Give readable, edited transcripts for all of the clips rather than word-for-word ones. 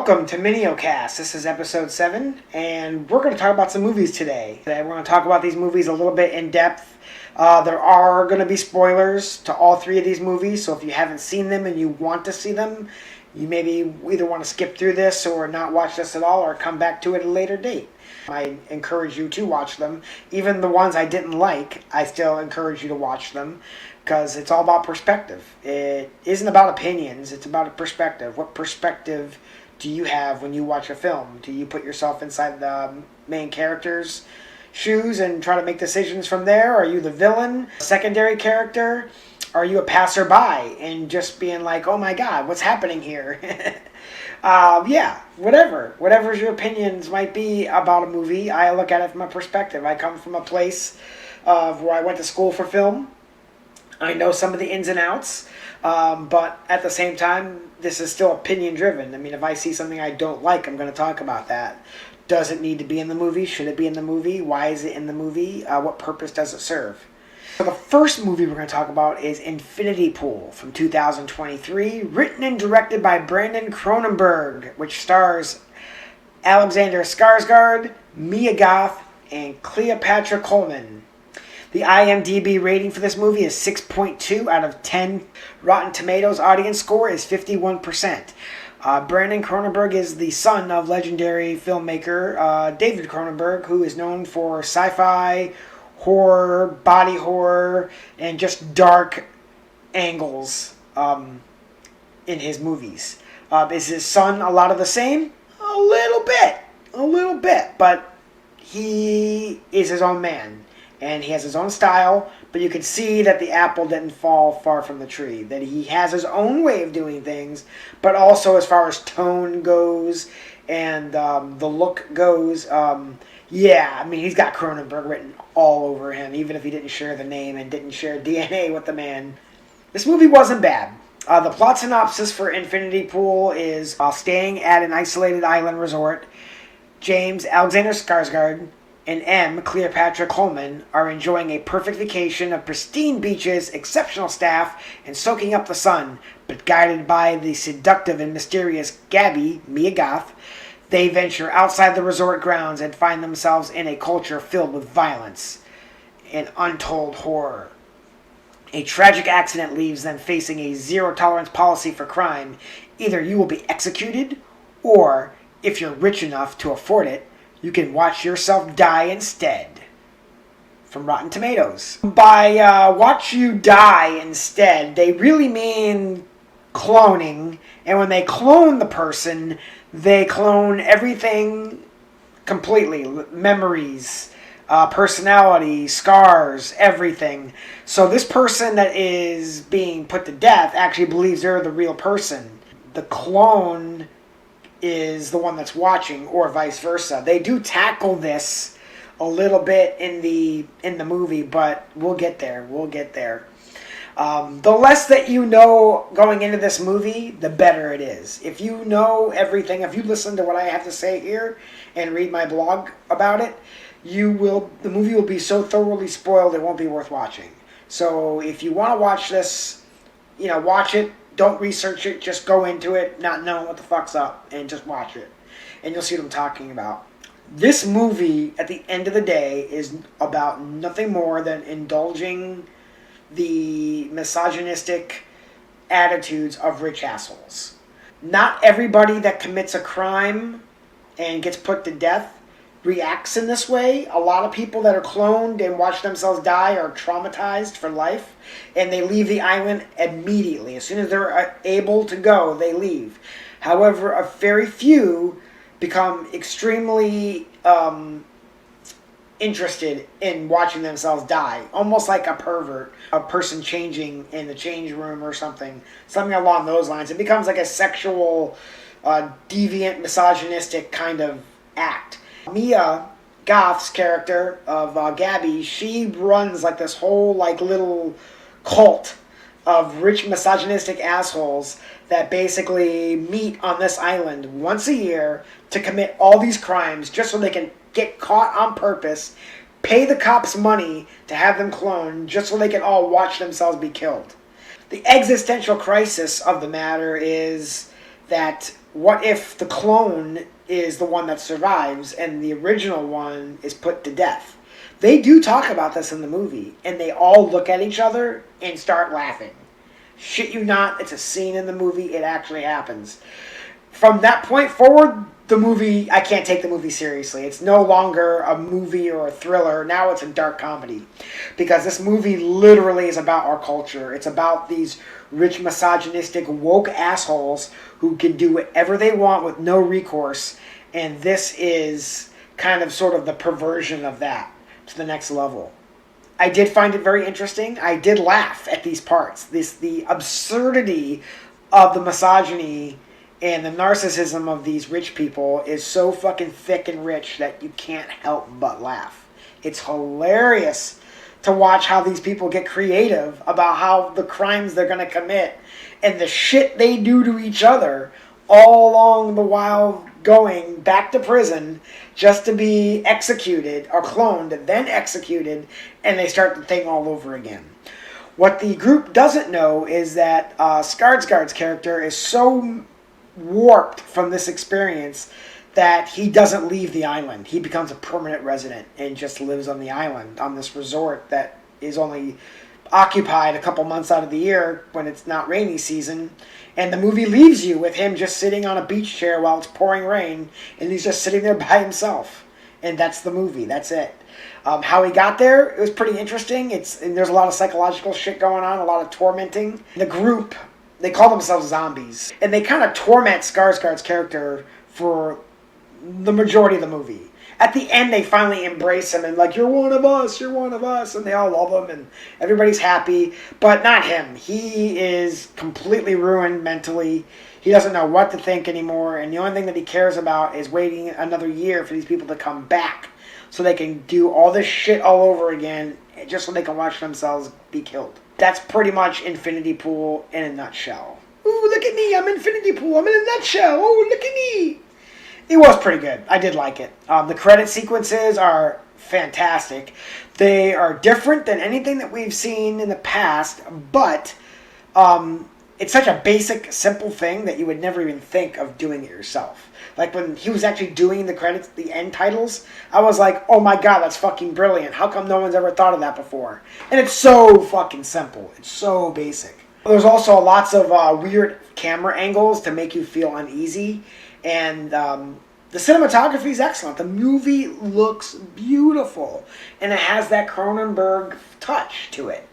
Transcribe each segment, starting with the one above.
Welcome to Mineocast. This is episode 7, and we're going to talk about some movies today. We're going to talk about these movies a little bit in depth. There are going to be spoilers to all 3 of these movies, so if you haven't seen them and you want to see them, you maybe either want to skip through this or not watch this at all or come back to it at a later date. I encourage you to watch them. Even the ones I didn't like, I still encourage you to watch them because it's all about perspective. It isn't about opinions, it's about a perspective. What perspective do you have when you watch a film? Do you put yourself inside the main character's shoes and try to make decisions from there? Are you the villain, secondary character? Are you a passerby and just being like, oh my god, what's happening here? Whatever your opinions might be about a movie, I look at it from a perspective. I come from a place of where I went to school for film. I know some of the ins and outs, but at the same time, this is still opinion driven. I mean, if I see something I don't like, I'm going to talk about that. Does it need to be in the movie? Should it be in the movie? Why is it in the movie? What purpose does it serve? So the first movie we're going to talk about is Infinity Pool from 2023, written and directed by Brandon Cronenberg, which stars Alexander Skarsgård, Mia Goth, and Cleopatra Coleman. The IMDb rating for this movie is 6.2 out of 10. Rotten Tomatoes audience score is 51%. Brandon Cronenberg is the son of legendary filmmaker David Cronenberg, who is known for sci-fi, horror, body horror, and just dark angles in his movies. Is his son a lot of the same? A little bit, but he is his own man. And he has his own style, but you can see that the apple didn't fall far from the tree. That he has his own way of doing things, but also as far as tone goes and the look goes, he's got Cronenberg written all over him, even if he didn't share the name and didn't share DNA with the man. This movie wasn't bad. The plot synopsis for Infinity Pool is staying at an isolated island resort. James Alexander Skarsgård and M. Cleopatra Coleman are enjoying a perfect vacation of pristine beaches, exceptional staff, and soaking up the sun, but guided by the seductive and mysterious Gabby, Mia Goth, they venture outside the resort grounds and find themselves in a culture filled with violence and untold horror. A tragic accident leaves them facing a zero-tolerance policy for crime. Either you will be executed, or, if you're rich enough to afford it, you can watch yourself die instead. From Rotten Tomatoes. By watch you die instead, they really mean cloning. And when they clone the person, they clone everything completely. Memories, personality, scars, everything. So this person that is being put to death actually believes they're the real person. The clone is the one that's watching, or vice versa. They do tackle this a little bit in the movie, but we'll get there. The less that you know going into this movie, the better it is. If you know everything, if you listen to what I have to say here and read my blog about it, the movie will be so thoroughly spoiled it won't be worth watching. So if you want to watch this, watch it. Don't research it, just go into it, not knowing what the fuck's up, and just watch it. And you'll see what I'm talking about. This movie, at the end of the day, is about nothing more than indulging the misogynistic attitudes of rich assholes. Not everybody that commits a crime and gets put to death reacts in this way. A lot of people that are cloned and watch themselves die are traumatized for life, and they leave the island immediately. As soon as they're able to go, they leave. However, a very few become extremely interested in watching themselves die, almost like a pervert, a person changing in the change room or something along those lines. It becomes like a sexual, deviant, misogynistic kind of act. Mia Goth's character of Gabby, she runs like this whole little cult of rich misogynistic assholes that basically meet on this island once a year to commit all these crimes just so they can get caught on purpose, pay the cops money to have them cloned just so they can all watch themselves be killed. The existential crisis of the matter is that what if the clone is the one that survives and the original one is put to death? They do talk about this in the movie, and they all look at each other and start laughing. Shit you not, it's a scene in the movie, it actually happens. From that point forward, the movie, I can't take the movie seriously. It's no longer a movie or a thriller. Now it's a dark comedy. Because this movie literally is about our culture. It's about these rich, misogynistic, woke assholes who can do whatever they want with no recourse. And this is kind of sort of the perversion of that to the next level. I did find it very interesting. I did laugh at these parts. The absurdity of the misogyny and the narcissism of these rich people is so fucking thick and rich that you can't help but laugh. It's hilarious to watch how these people get creative about how the crimes they're going to commit and the shit they do to each other, all along the while going back to prison just to be executed or cloned, then executed, and they start the thing all over again. What the group doesn't know is that Skarsgård's character is so warped from this experience that he doesn't leave the island. He becomes a permanent resident and just lives on the island, on this resort that is only occupied a couple months out of the year when it's not rainy season. And the movie leaves you with him just sitting on a beach chair while it's pouring rain, and he's just sitting there by himself. And that's the movie. That's it. How he got there, it was pretty interesting. And there's a lot of psychological shit going on, a lot of tormenting. The group, they call themselves zombies. And they kind of torment Skarsgård's character for the majority of the movie. At the end, they finally embrace him and like, you're one of us, you're one of us. And they all love him and everybody's happy. But not him. He is completely ruined mentally. He doesn't know what to think anymore. And the only thing that he cares about is waiting another year for these people to come back so they can do all this shit all over again just so they can watch themselves be killed. That's pretty much Infinity Pool in a nutshell. Ooh, look at me. I'm Infinity Pool. I'm in a nutshell. Oh, look at me. It was pretty good. I did like it. The credit sequences are fantastic. They are different than anything that we've seen in the past, but it's such a basic, simple thing that you would never even think of doing it yourself. Like when he was actually doing the credits, the end titles, I was like, oh my god, that's fucking brilliant. How come no one's ever thought of that before? And it's so fucking simple. It's so basic. There's also lots of weird camera angles to make you feel uneasy. And the cinematography is excellent. The movie looks beautiful. And it has that Cronenberg touch to it.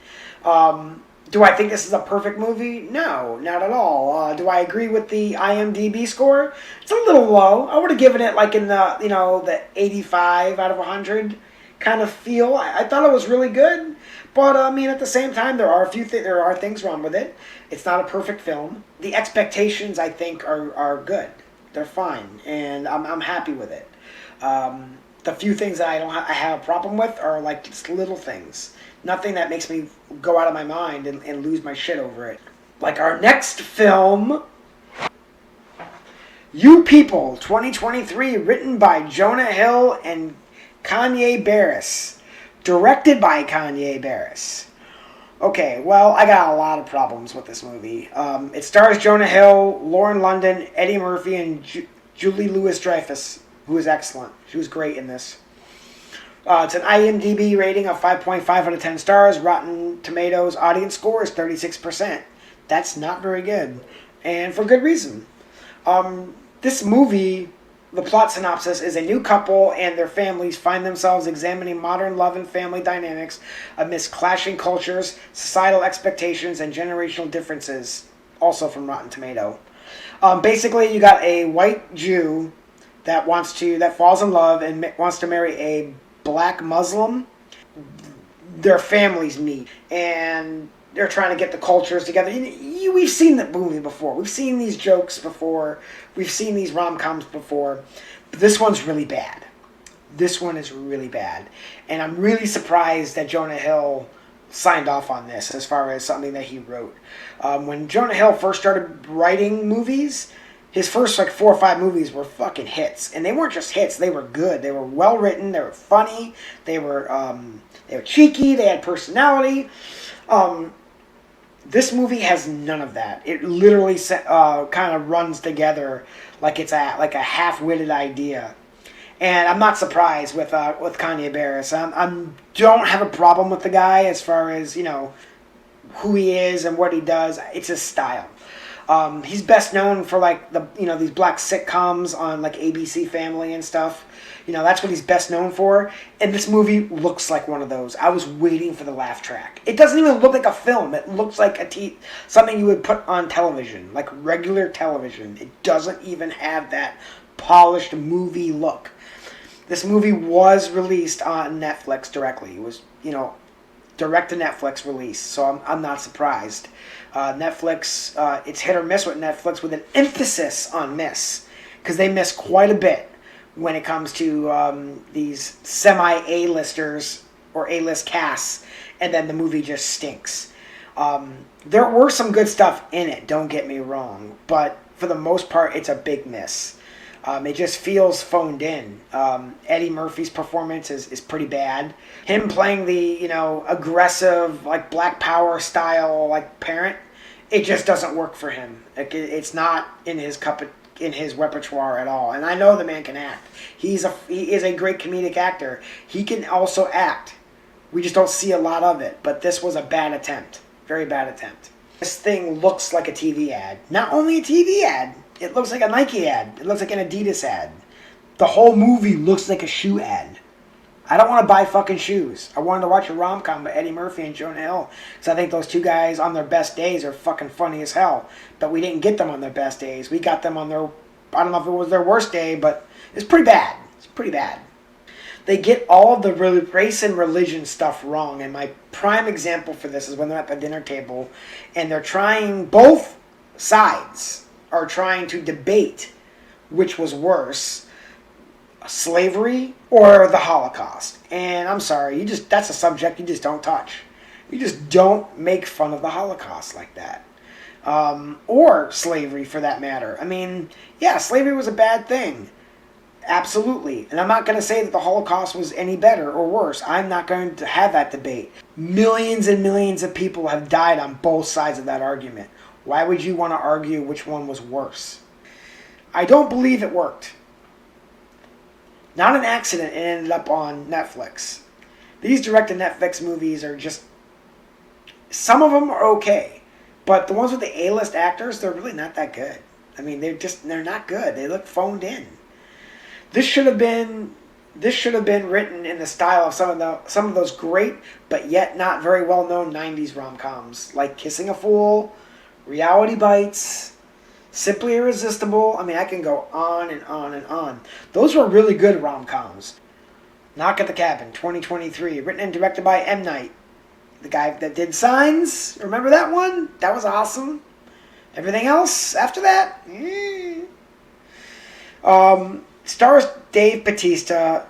Do I think this is a perfect movie? No, not at all. Do I agree with the IMDb score? It's a little low. I would have given it like in the, the 85 out of 100 kind of feel. I thought it was really good. But, at the same time, there are there are things wrong with it. It's not a perfect film. The expectations, I think, are good. They're fine, and I'm happy with it. The few things that I have a problem with are like just little things. Nothing that makes me go out of my mind and lose my shit over it. Like our next film, You People, 2023, written by Jonah Hill and Kanye Barris. Directed by Kanye Barris. Okay, well, I got a lot of problems with this movie. It stars Jonah Hill, Lauren London, Eddie Murphy, and Julie Louis-Dreyfus, who is excellent. She was great in this. It's an IMDb rating of 5.5 out of 10 stars. Rotten Tomatoes audience score is 36%. That's not very good. And for good reason. This movie, the plot synopsis, is a new couple and their families find themselves examining modern love and family dynamics amidst clashing cultures, societal expectations, and generational differences. Also from Rotten Tomato. Basically, you got a white Jew that falls in love and wants to marry a black Muslim. Their families meet and they're trying to get the cultures together. We've seen the movie before. We've seen these jokes before. We've seen these rom-coms before. But this one's really bad. This one is really bad. And I'm really surprised that Jonah Hill signed off on this as far as something that he wrote. When Jonah Hill first started writing movies, his first 4 or 5 movies were fucking hits. And they weren't just hits. They were good. They were well written. They were funny. They were cheeky. They had personality. This movie has none of that. It literally kind of runs together like it's like a half-witted idea. And I'm not surprised with Kanye Barris. Don't have a problem with the guy as far as who he is and what he does. It's his style. He's best known for like these black sitcoms on like ABC Family and stuff. That's what he's best known for. And this movie looks like one of those. I was waiting for the laugh track. It doesn't even look like a film. It looks like something you would put on television, like regular television. It doesn't even have that polished movie look. This movie was released on Netflix directly. It was, direct to Netflix release, so I'm not surprised. Netflix, it's hit or miss with Netflix, with an emphasis on miss, because they miss quite a bit when it comes to these semi-A-listers or A-list casts, and then the movie just stinks. There were some good stuff in it, don't get me wrong, but for the most part, it's a big miss. It just feels phoned in. Eddie Murphy's performance is pretty bad. Him playing the, aggressive, like Black Power style, like parent, it just doesn't work for him. Like, it's not in his repertoire at all. And I know the man can act. He is a great comedic actor. He can also act. We just don't see a lot of it. But this was a bad attempt. Very bad attempt. This thing looks like a TV ad. Not only a TV ad. It looks like a Nike ad. It looks like an Adidas ad. The whole movie looks like a shoe ad. I don't want to buy fucking shoes. I wanted to watch a rom-com by Eddie Murphy and Jonah Hill, because I think those two guys on their best days are fucking funny as hell. But we didn't get them on their best days. We got them on their, I don't know if it was their worst day, but it's pretty bad. It's pretty bad. They get all of the race and religion stuff wrong, and my prime example for this is when they're at the dinner table, and they're trying, both sides are trying to debate which was worse, slavery or the Holocaust. And I'm sorry, that's a subject you just don't touch. You just don't make fun of the Holocaust like that. Or slavery, for that matter. I mean, yeah, slavery was a bad thing. Absolutely. And I'm not going to say that the Holocaust was any better or worse. I'm not going to have that debate. Millions and millions of people have died on both sides of that argument. Why would you want to argue which one was worse? I don't believe it worked. Not an accident it ended up on Netflix. These direct-to-Netflix movies are just... Some of them are okay. But the ones with the A-list actors, they're really not that good. I mean, they're not good. They look phoned in. This should have been written in the style of some of those great, but yet not very well-known 90s rom-coms, like Kissing a Fool, Reality Bites, Simply Irresistible. I mean, I can go on and on and on. Those were really good rom-coms. Knock at the Cabin, 2023, written and directed by M. Night, the guy that did Signs. Remember that one? That was awesome. Everything else after that? Stars Dave Bautista,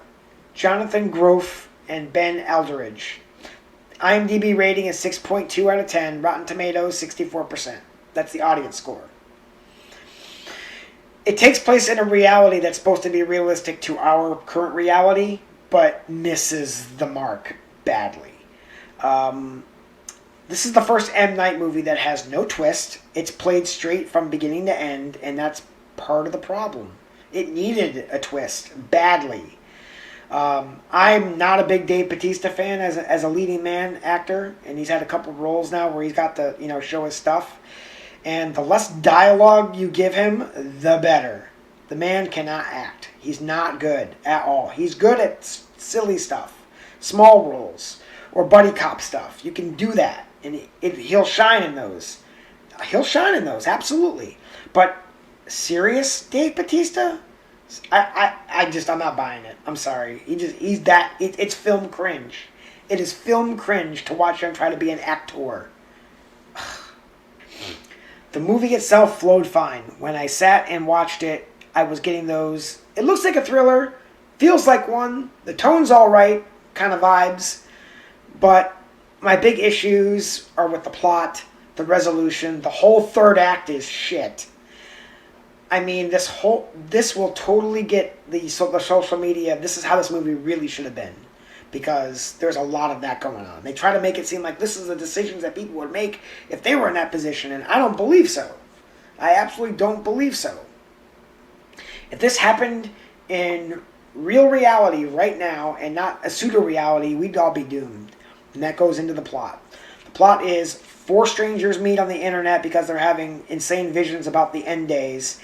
Jonathan Groff, and Ben Aldridge. IMDb rating is 6.2 out of 10. Rotten Tomatoes, 64%. That's the audience score. It takes place in a reality that's supposed to be realistic to our current reality, but misses the mark badly. This is the first M. Night movie that has no twist. It's played straight from beginning to end, and that's part of the problem. It needed a twist badly. I'm not a big Dave Bautista fan as a leading man actor, and he's had a couple roles now where he's got to show his stuff. And the less dialogue you give him, the better. The man cannot act. He's not good at all. He's good at silly stuff, small roles, or buddy cop stuff. You can do that, and he'll shine in those. He'll shine in those, absolutely. But serious Dave Bautista? I'm not buying it. I'm sorry. It's film cringe. It is film cringe to watch him try to be an actor. The movie itself flowed fine. When I sat and watched it, I was getting those, it looks like a thriller, feels like one, the tone's alright, kind of vibes, but my big issues are with the plot, the resolution, the whole third act is shit. I mean, this will totally get the social media, this is how this movie really should have been. because there's a lot of that going on. They try to make it seem like this is the decisions that people would make if they were in that position, and I don't believe so. I absolutely don't believe so. If this happened in real reality right now and not a pseudo-reality, we'd all be doomed. And that goes into the plot. The plot is 4 strangers meet on the internet because they're having insane visions about the end days.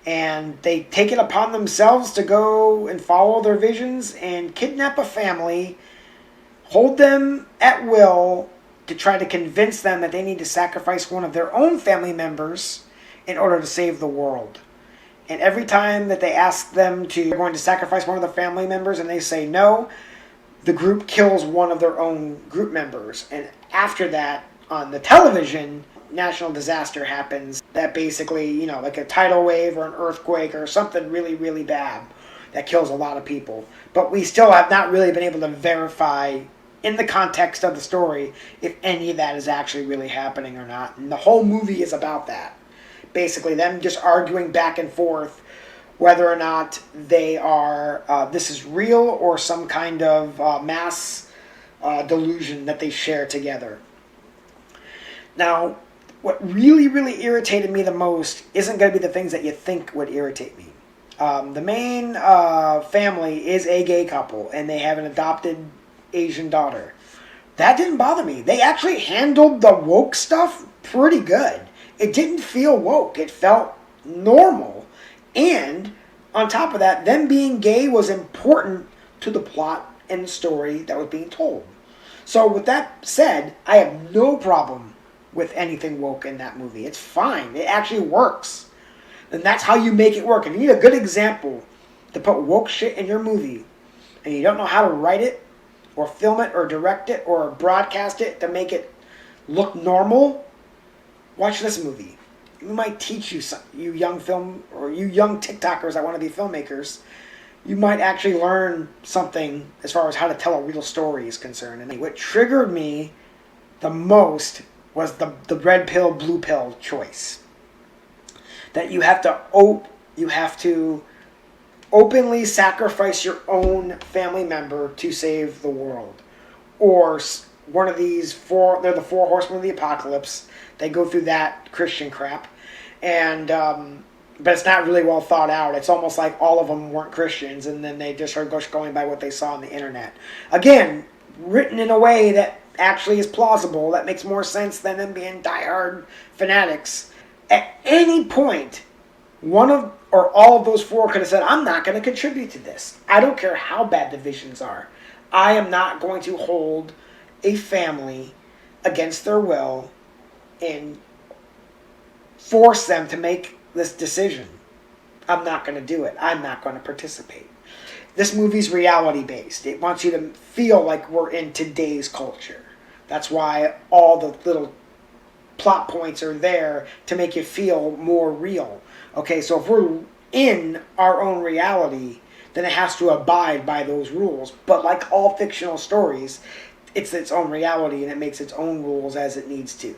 And they take it upon themselves to go and follow their visions and kidnap a family, hold them at will to try to convince them that they need to sacrifice one of their own family members in order to save the world. And every time that they ask them to, they're going to sacrifice one of the family members and they say no, the group kills one of their own group members. And after that, on the television, national disaster happens that basically, like a tidal wave or an earthquake or something really, really bad that kills a lot of people. But we still have not really been able to verify in the context of the story if any of that is actually really happening or not. And the whole movie is about that. Basically, them just arguing back and forth whether or not they are, this is real or some kind of mass delusion that they share together. Now, what really, really irritated me the most isn't going to be the things that you think would irritate me. The main family is a gay couple, and they have an adopted Asian daughter. That didn't bother me. They actually handled the woke stuff pretty good. It didn't feel woke. It felt normal. And on top of that, them being gay was important to the plot and the story that was being told. So with that said, I have no problem with anything woke in that movie. It's fine. It actually works. And that's how you make it work. If you need a good example to put woke shit in your movie and you don't know how to write it or film it or direct it or broadcast it to make it look normal, watch this movie. It might teach you something, you young TikTokers that want to be filmmakers. You might actually learn something as far as how to tell a real story is concerned. And what triggered me the most was the red pill, blue pill choice. That you have to openly sacrifice your own family member to save the world. Or one of these they're the 4 horsemen of the apocalypse. They go through that Christian crap. And but it's not really well thought out. It's almost like all of them weren't Christians, and then they just are going by what they saw on the internet. Again, written in a way that actually is plausible, that makes more sense than them being diehard fanatics. At any point, one of or all of those 4 could have said, I'm not going to contribute to this. I don't care how bad the visions are. I am not going to hold a family against their will and force them to make this decision. I'm not going to do it. I'm not going to participate. This movie's reality-based. It wants you to feel like we're in today's culture. That's why all the little plot points are there to make you feel more real. Okay, so if we're in our own reality, then it has to abide by those rules. But like all fictional stories, it's its own reality and it makes its own rules as it needs to.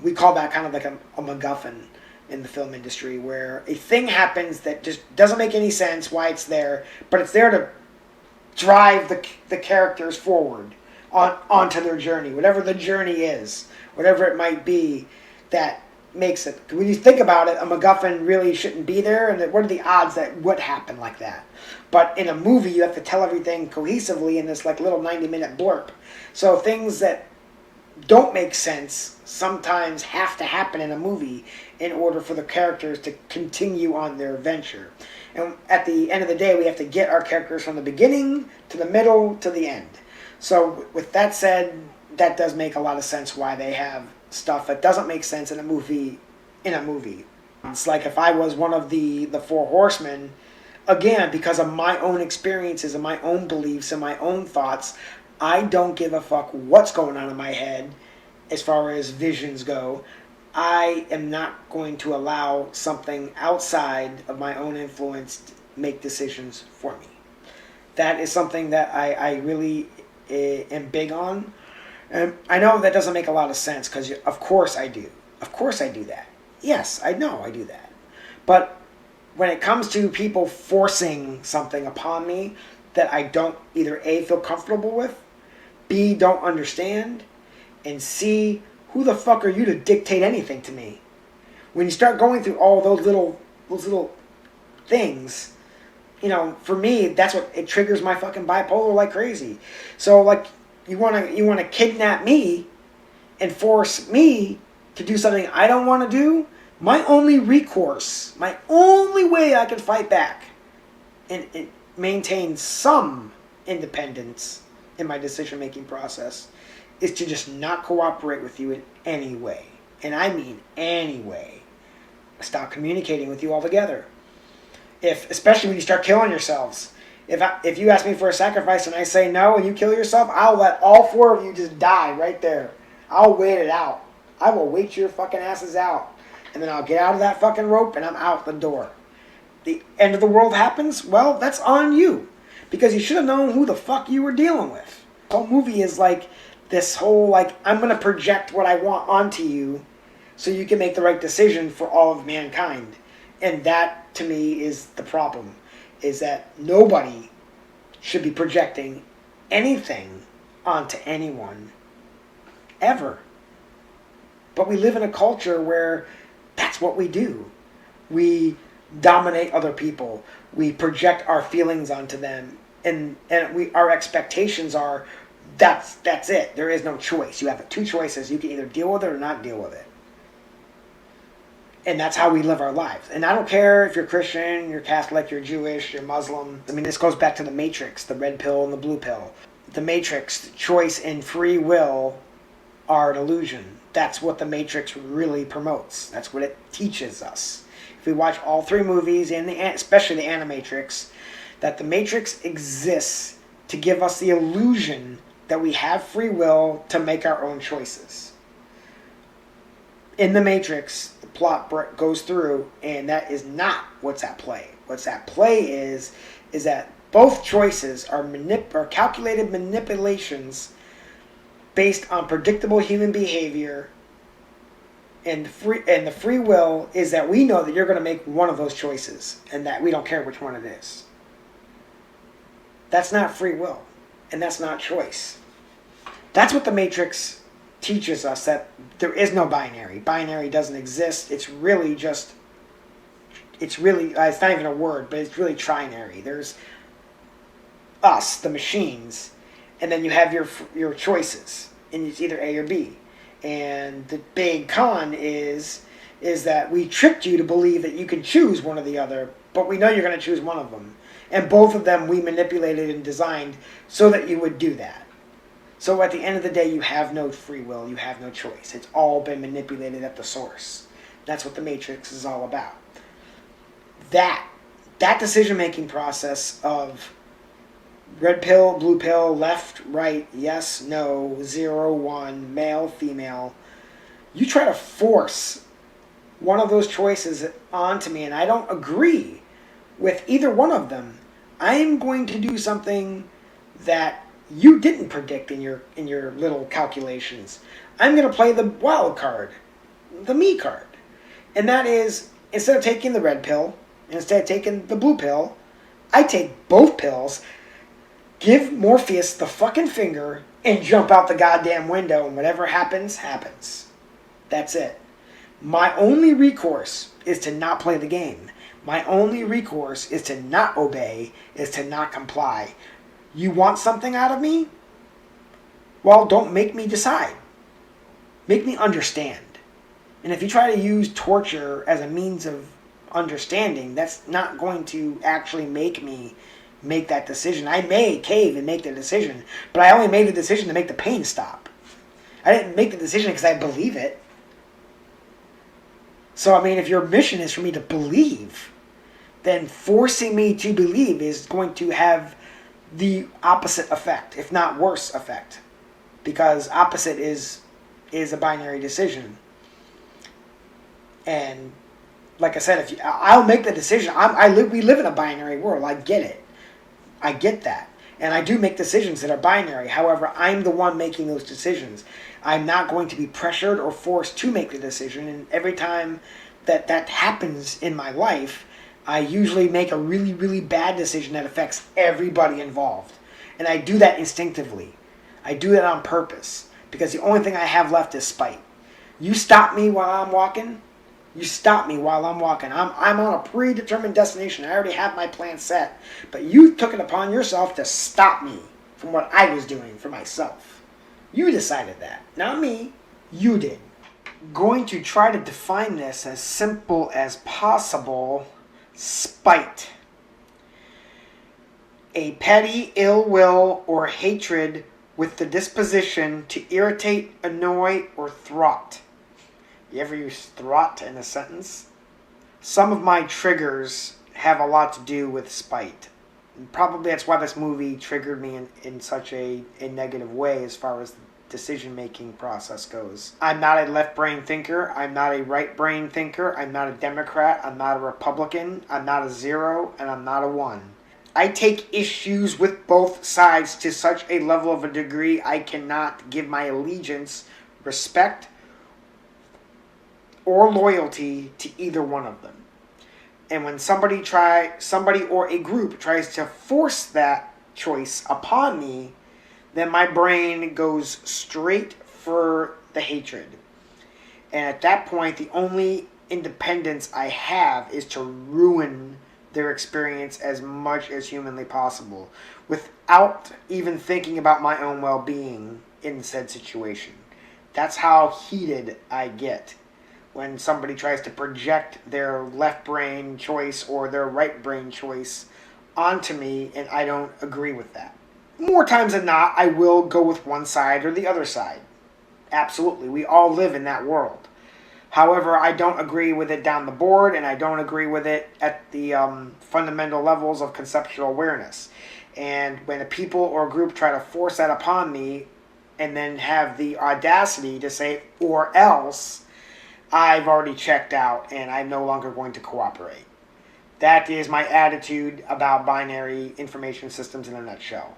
We call that kind of like a MacGuffin in the film industry, where a thing happens that just doesn't make any sense why it's there, but it's there to drive the characters forward onto their journey, whatever the journey is, whatever it might be that makes it. When you think about it, a MacGuffin really shouldn't be there, and what are the odds that would happen like that? But in a movie, you have to tell everything cohesively in this like little 90-minute blurb. So things that don't make sense sometimes have to happen in a movie in order for the characters to continue on their adventure. And at the end of the day, we have to get our characters from the beginning to the middle to the end. So with that said, that does make a lot of sense why they have stuff that doesn't make sense in a movie. It's like if I was one of the 4 horsemen, again, because of my own experiences and my own beliefs and my own thoughts, I don't give a fuck what's going on in my head as far as visions go. I am not going to allow something outside of my own influence to make decisions for me. That is something that I really am big on. And I know that doesn't make a lot of sense because of course I do. Of course I do that. Yes, I know I do that. But when it comes to people forcing something upon me, that I don't either A, feel comfortable with, B, don't understand, and C, who the fuck are you to dictate anything to me? When you start going through all those little things, you know, for me, that's what it triggers my fucking bipolar like crazy. So like, you wanna kidnap me and force me to do something I don't want to do. My only recourse, my only way I can fight back and maintain some independence in my decision-making process is to just not cooperate with you in any way. And I mean any way. Stop communicating with you altogether. Especially when you start killing yourselves. If you ask me for a sacrifice and I say no and you kill yourself, I'll let all four of you just die right there. I'll wait it out. I will wait your fucking asses out. And then I'll get out of that fucking rope and I'm out the door. The end of the world happens, well, that's on you. Because you should have known who the fuck you were dealing with. The whole movie is like this whole, like, I'm going to project what I want onto you so you can make the right decision for all of mankind. And that, to me, is the problem. Is that nobody should be projecting anything onto anyone. Ever. But we live in a culture where that's what we do. We dominate other people. We project our feelings onto them. And our expectations are, that's it. There is no choice. You have two choices. You can either deal with it or not deal with it. And that's how we live our lives. And I don't care if you're Christian, you're Catholic, you're Jewish, you're Muslim. I mean, this goes back to the Matrix, the red pill and the blue pill. The Matrix, choice and free will are an illusion. That's what the Matrix really promotes. That's what it teaches us. If we watch all three movies, and especially the Animatrix, that the Matrix exists to give us the illusion that we have free will to make our own choices. In the Matrix, the plot goes through, and that is not what's at play. What's at play is that both choices are calculated manipulations based on predictable human behavior, and the free will is that we know that you're going to make one of those choices, and that we don't care which one it is. That's not free will, and that's not choice. That's what the Matrix teaches us, that there is no binary. Binary doesn't exist. It's not even a word, but it's really trinary. There's us, the machines, and then you have your choices, and it's either A or B. And the big con is that we tricked you to believe that you can choose one or the other, but we know you're going to choose one of them. And both of them we manipulated and designed so that you would do that. So at the end of the day, you have no free will, you have no choice. It's all been manipulated at the source. That's what the Matrix is all about. That decision-making process of red pill, blue pill, left, right, yes, no, 0, 1, male, female. You try to force one of those choices onto me, and I don't agree with either one of them. I'm going to do something that you didn't predict in your little calculations. I'm going to play the wild card, the me card. And that is, instead of taking the red pill, instead of taking the blue pill, I take both pills, give Morpheus the fucking finger, and jump out the goddamn window, and whatever happens, happens. That's it. My only recourse is to not play the game. My only recourse is to not obey, is to not comply. You want something out of me? Well, don't make me decide. Make me understand. And if you try to use torture as a means of understanding, that's not going to actually make me make that decision. I may cave and make the decision, but I only made the decision to make the pain stop. I didn't make the decision because I believe it. So, I mean, if your mission is for me to believe, then forcing me to believe is going to have the opposite effect, if not worse effect. Because opposite is a binary decision. And like I said, I'll make the decision. We live in a binary world. I get it. I get that. And I do make decisions that are binary. However, I'm the one making those decisions. I'm not going to be pressured or forced to make the decision. And every time that happens in my life, I usually make a really, really bad decision that affects everybody involved. And I do that instinctively. I do it on purpose. Because the only thing I have left is spite. You stop me while I'm walking. You stop me while I'm walking. I'm on a predetermined destination. I already have my plan set. But you took it upon yourself to stop me from what I was doing for myself. You decided that. Not me. You did. Going to try to define this as simple as possible. Spite. A petty ill will or hatred with the disposition to irritate, annoy, or thwart. You ever use thwart in a sentence? Some of my triggers have a lot to do with spite. And probably that's why this movie triggered me in such a negative way as far as the decision-making process goes. I'm not a left-brain thinker. I'm not a right-brain thinker. I'm not a Democrat. I'm not a Republican. I'm not a 0, and I'm not a 1. I take issues with both sides to such a level of a degree I cannot give my allegiance, respect, or loyalty to either one of them. And when somebody or a group tries to force that choice upon me, then my brain goes straight for the hatred. And at that point, the only independence I have is to ruin their experience as much as humanly possible without even thinking about my own well-being in said situation. That's how heated I get when somebody tries to project their left brain choice or their right brain choice onto me, and I don't agree with that. More times than not, I will go with one side or the other side. Absolutely. We all live in that world. However, I don't agree with it down the board, and I don't agree with it at the fundamental levels of conceptual awareness. And when a people or a group try to force that upon me and then have the audacity to say, or else, I've already checked out and I'm no longer going to cooperate. That is my attitude about binary information systems in a nutshell.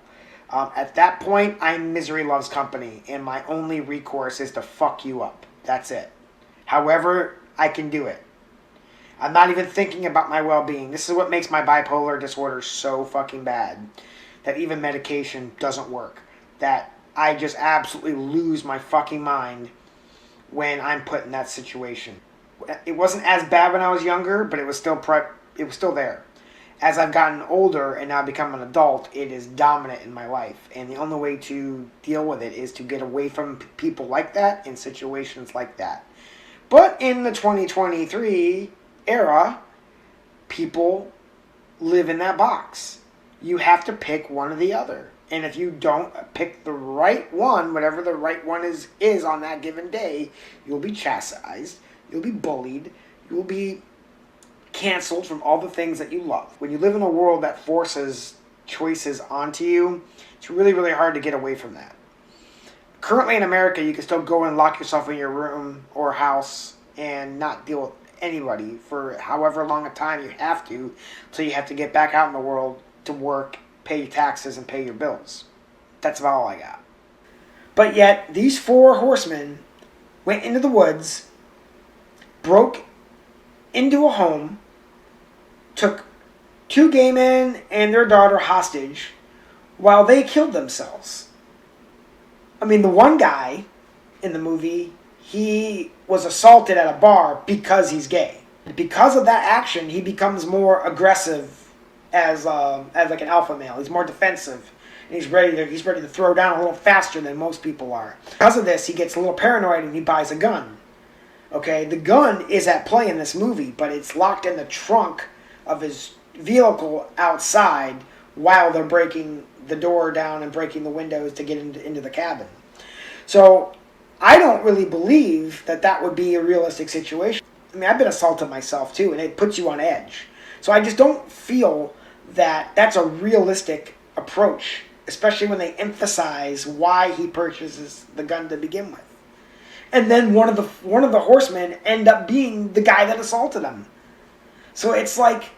At that point, I'm misery loves company, and my only recourse is to fuck you up. That's it. However, I can do it. I'm not even thinking about my well-being. This is what makes my bipolar disorder so fucking bad. That even medication doesn't work. That I just absolutely lose my fucking mind when I'm put in that situation. It wasn't as bad when I was younger, but it was still there. As I've gotten older and now become an adult, it is dominant in my life. And the only way to deal with it is to get away from people like that in situations like that. But in the 2023 era, people live in that box. You have to pick one or the other. And if you don't pick the right one, whatever the right one is on that given day, you'll be chastised, you'll be bullied, you'll be canceled from all the things that you love. When you live in a world that forces choices onto you, it's really, really hard to get away from that. Currently in America, you can still go and lock yourself in your room or house and not deal with anybody for however long a time you have to, until you have to get back out in the world to work, pay your taxes, and pay your bills. That's about all I got. But yet, these 4 horsemen went into the woods, broke into a home, took 2 gay men and their daughter hostage while they killed themselves. I mean, the one guy in the movie, he was assaulted at a bar because he's gay. Because of that action, he becomes more aggressive as like an alpha male. He's more defensive, and he's ready to throw down a little faster than most people are. Because of this, he gets a little paranoid and he buys a gun. Okay, the gun is at play in this movie, but it's locked in the trunk of his vehicle outside while they're breaking the door down and breaking the windows to get into the cabin. So I don't really believe that would be a realistic situation. I mean, I've been assaulted myself too, and it puts you on edge. So I just don't feel that that's a realistic approach, especially when they emphasize why he purchases the gun to begin with. And then one of the horsemen end up being the guy that assaulted him. So it's like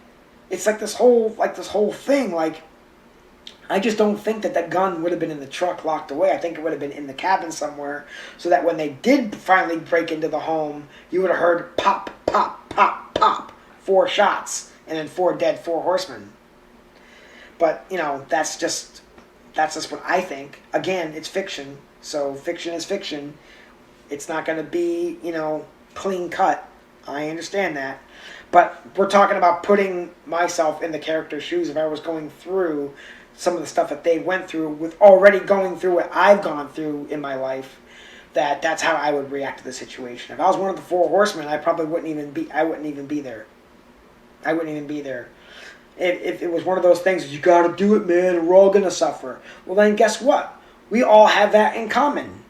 this whole thing. Like, I just don't think that gun would have been in the truck locked away. I think it would have been in the cabin somewhere, so that when they did finally break into the home, you would have heard pop, pop, pop, pop, 4 shots, and then 4 dead, 4 horsemen. But, you know, that's just what I think. Again, it's fiction, so fiction is fiction. It's not going to be, you know, clean cut. I understand that. But we're talking about putting myself in the character's shoes. If I was going through some of the stuff that they went through, with already going through what I've gone through in my life, that's how I would react to the situation. If I was one of the 4 horsemen, I probably wouldn't even be there. I wouldn't even be there. If it was one of those things, you got to do it, man, we're all going to suffer. Well, then guess what? We all have that in common.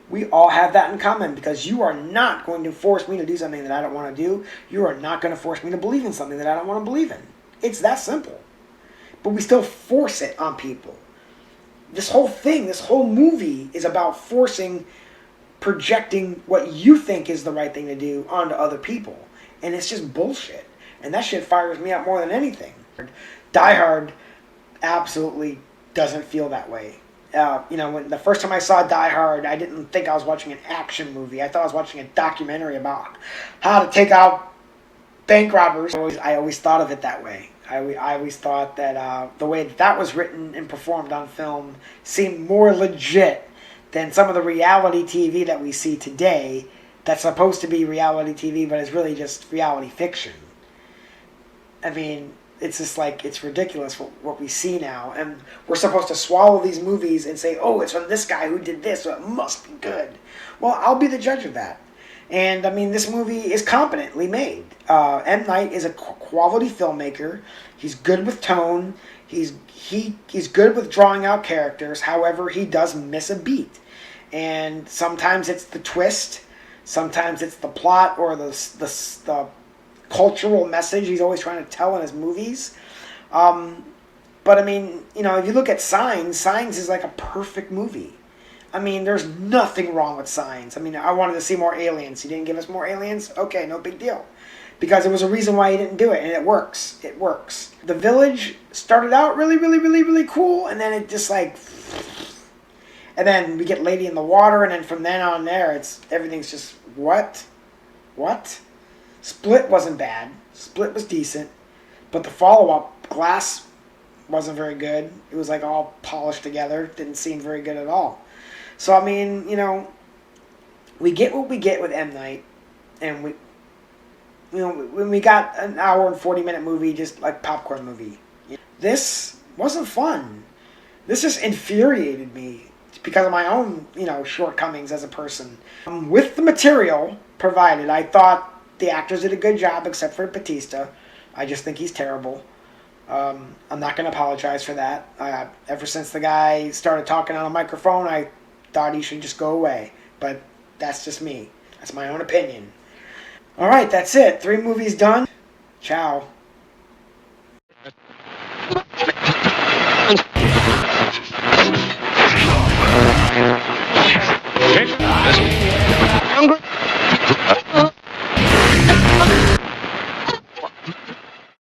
We all have that in common, because you are not going to force me to do something that I don't want to do. You are not going to force me to believe in something that I don't want to believe in. It's that simple. But we still force it on people. This whole thing, this whole movie is about projecting what you think is the right thing to do onto other people. And it's just bullshit. And that shit fires me up more than anything. Die Hard absolutely doesn't feel that way. You know, when the first time I saw Die Hard, I didn't think I was watching an action movie. I thought I was watching a documentary about how to take out bank robbers. I always thought of it that way. I always thought that the way that was written and performed on film seemed more legit than some of the reality TV that we see today that's supposed to be reality TV, but is really just reality fiction. I mean, it's just like, it's ridiculous what we see now. And we're supposed to swallow these movies and say, oh, it's from this guy who did this, so it must be good. Well, I'll be the judge of that. And, I mean, this movie is competently made. M. Night is a quality filmmaker. He's good with tone. He's good with drawing out characters. However, he does miss a beat. And sometimes it's the twist. Sometimes it's the plot or the cultural message he's always trying to tell in his movies. But, I mean, you know, if you look at Signs is like a perfect movie. I mean, there's nothing wrong with Signs. I mean, I wanted to see more aliens. He didn't give us more aliens? Okay, no big deal. Because there was a reason why he didn't do it, and it works. It works. The Village started out really, really, really, really cool, and then it just like... And then we get Lady in the Water, and then from then on there, everything's just, what? What? Split wasn't bad. Split was decent. But the follow-up, Glass, wasn't very good. It was like all polished together. Didn't seem very good at all. So, I mean, you know, we get what we get with M. Night, and when we got an hour and 40-minute movie, just like popcorn movie. This wasn't fun. This just infuriated me because of my own, you know, shortcomings as a person. With the material provided, I thought the actors did a good job, except for Batista. I just think he's terrible. I'm not going to apologize for that. Ever since the guy started talking on a microphone, I thought he should just go away. But that's just me. That's my own opinion. Alright, that's it. 3 movies done. Ciao.